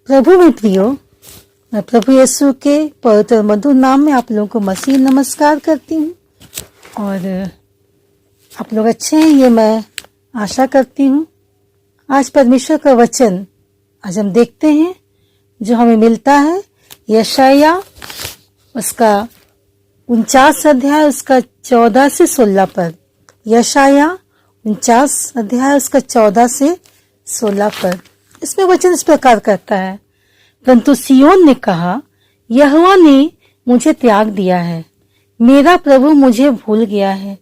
प्रभु में प्रियो, मैं प्रभु यीशु के पवित्र और मधुर नाम में आप लोगों को मसीह नमस्कार करती हूँ। और आप लोग अच्छे हैं ये मैं आशा करती हूँ। आज परमेश्वर का वचन आज हम देखते हैं जो हमें मिलता है यशाया उसका 49 अध्याय उसका 14 से 16 पद। यशाया 49 अध्याय उसका 14 से 16 पद। इसमें वचन इस प्रकार कहता है, परंतु सियोन ने कहा, यहोवा ने मुझे त्याग दिया है, मेरा प्रभु मुझे भूल गया है।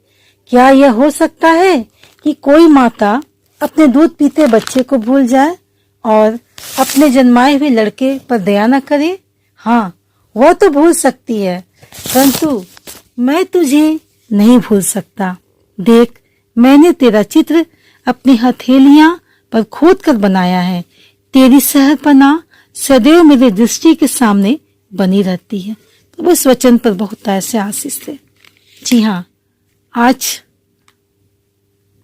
क्या यह हो सकता है कि कोई माता अपने दूध पीते बच्चे को भूल जाए और अपने जन्माए हुए लड़के पर दया न करे? हाँ, वह तो भूल सकती है, परंतु मैं तुझे नहीं भूल सकता। देख, मैंने तेरा चित्र अपनी हथेलियां पर खोद कर बनाया है। तेरी शहरपनाह सदैव मेरे दृष्टि के सामने बनी रहती है। तो उस वचन पर बहुत ऐसे आशीष थे। जी हाँ, आज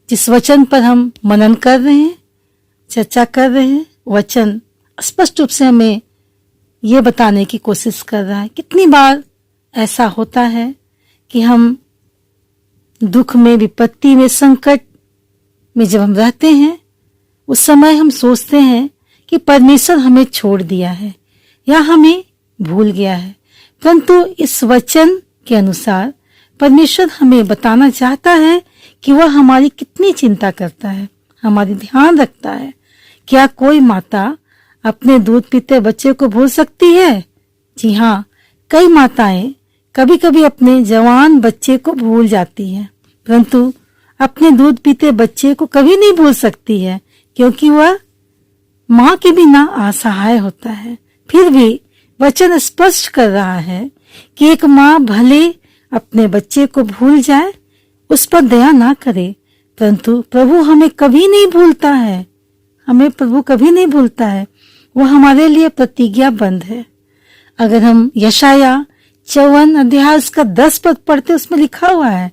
जिस वचन पर हम मनन कर रहे हैं, चर्चा कर रहे हैं, वचन स्पष्ट रूप से हमें ये बताने की कोशिश कर रहा है। कितनी बार ऐसा होता है कि हम दुख में, विपत्ति में, संकट में जब हम रहते हैं, उस समय हम सोचते हैं कि परमेश्वर हमें छोड़ दिया है या हमें भूल गया है। परंतु इस वचन के अनुसार परमेश्वर हमें बताना चाहता है कि वह हमारी कितनी चिंता करता है, हमारी ध्यान रखता है। क्या कोई माता अपने दूध पीते बच्चे को भूल सकती है? जी हाँ, कई माताएं कभी कभी अपने जवान बच्चे को भूल जाती है, परंतु अपने दूध पीते बच्चे को कभी नहीं भूल सकती है, क्योंकि वह माँ के बिना असहाय होता है। फिर भी वचन स्पष्ट कर रहा है कि एक माँ भले अपने बच्चे को भूल जाए, उस पर दया ना करे, परंतु प्रभु हमें कभी नहीं भूलता है। हमें प्रभु कभी नहीं भूलता है। वह हमारे लिए प्रतिज्ञा बंद है। अगर हम यशाया 54 अध्याय उसका 10 पद पढ़ते, उसमें लिखा हुआ है,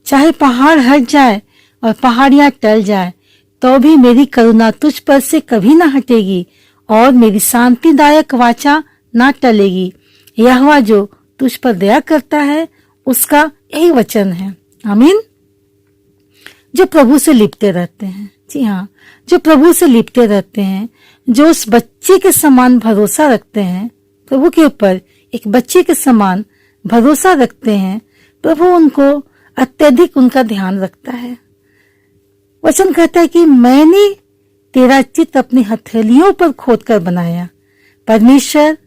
चाहे पहाड़ हट जाए और पहाड़ियां टल जाए, तो भी मेरी करुणा तुझ पर से कभी ना हटेगी और मेरी शांतिदायक वाचा ना टलेगी। यहोवा जो तुझ पर दया करता है, उसका यही वचन है। आमीन। जो प्रभु से लिपटे रहते हैं, जी हाँ, जो प्रभु से लिपटे रहते हैं, जो उस बच्चे के समान भरोसा रखते हैं, प्रभु के ऊपर एक बच्चे के समान भरोसा रखते हैं, प्रभु उनको अत्यधिक उनका ध्यान रखता है। वचन कहता है कि मैंने तेरा चित्र अपनी हथेलियों पर खोद कर बनाया। परमेश्वर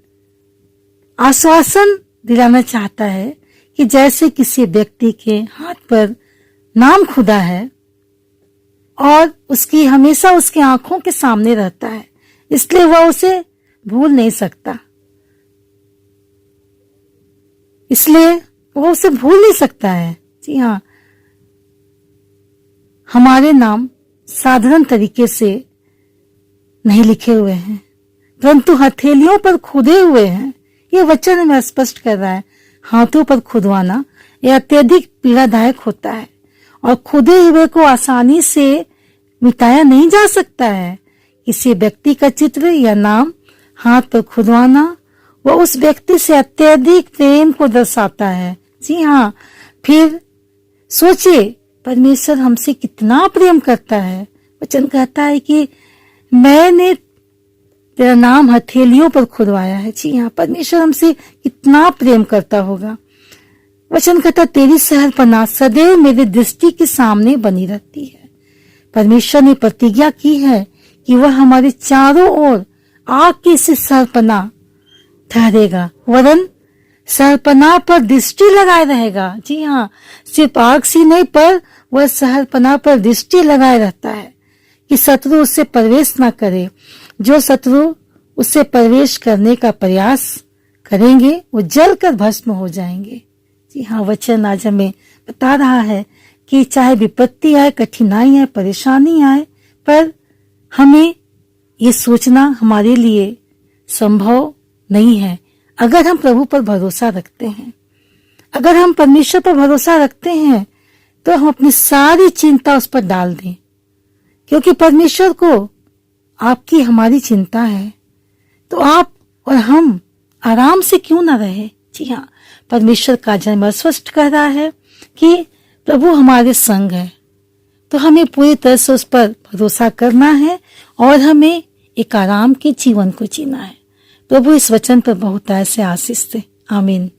आश्वासन दिलाना चाहता है कि जैसे किसी व्यक्ति के हाथ पर नाम खुदा है और उसकी हमेशा उसकी आंखों के सामने रहता है, इसलिए वह उसे भूल नहीं सकता, इसलिए वह उसे भूल नहीं सकता है। जी हाँ, हमारे नाम साधारण तरीके से नहीं लिखे हुए हैं, परंतु हथेलियों पर खुदे हुए हैं। ये वचन हमें स्पष्ट कर रहा है। हाथों पर खुदवाना यह अत्यधिक पीड़ादायक होता है और खुदे हुए को आसानी से मिटाया नहीं जा सकता है। किसी व्यक्ति का चित्र या नाम हाथ पर खुदवाना वह उस व्यक्ति से अत्यधिक प्रेम को दर्शाता है। जी हाँ, फिर सोचिए परमेश्वर हमसे कितना प्रेम करता है। वचन कहता है कि मैंने तेरा नाम हथेलियों पर खुदवाया है। जी हाँ, परमेश्वर हमसे कितना प्रेम करता होगा। वचन कहता तेरी शहरपनाह सदैव मेरे दृष्टि के सामने बनी रहती है। परमेश्वर ने प्रतिज्ञा की है कि वह हमारे चारों ओर आग की से शहरपनाह ठहरेगा, वरन शहरपनाह पर दृष्टि लगाए रहेगा। जी हाँ, सिर्फ आग सी नहीं, पर वह शहरपनाह पर दृष्टि लगाए रहता है कि शत्रु उससे प्रवेश ना करे। जो शत्रु उससे प्रवेश करने का प्रयास करेंगे वो जलकर भस्म हो जाएंगे। जी हाँ, वचन आज हमें बता रहा है कि चाहे विपत्ति आए, कठिनाई आए, परेशानी आए, पर हमें ये सोचना हमारे लिए संभव नहीं है। अगर हम प्रभु पर भरोसा रखते हैं, अगर हम परमेश्वर पर भरोसा रखते हैं, तो हम अपनी सारी चिंता उस पर डाल दें, क्योंकि परमेश्वर को आपकी हमारी चिंता है। तो आप और हम आराम से क्यों ना रहे। जी हाँ, परमेश्वर का जन्म स्पष्ट कर रहा है कि प्रभु हमारे संग है, तो हमें पूरी तरह से उस पर भरोसा करना है और हमें एक आराम के जीवन को जीना है। प्रभु इस वचन पर बहुत ऐसे आशीष दे। आमीन।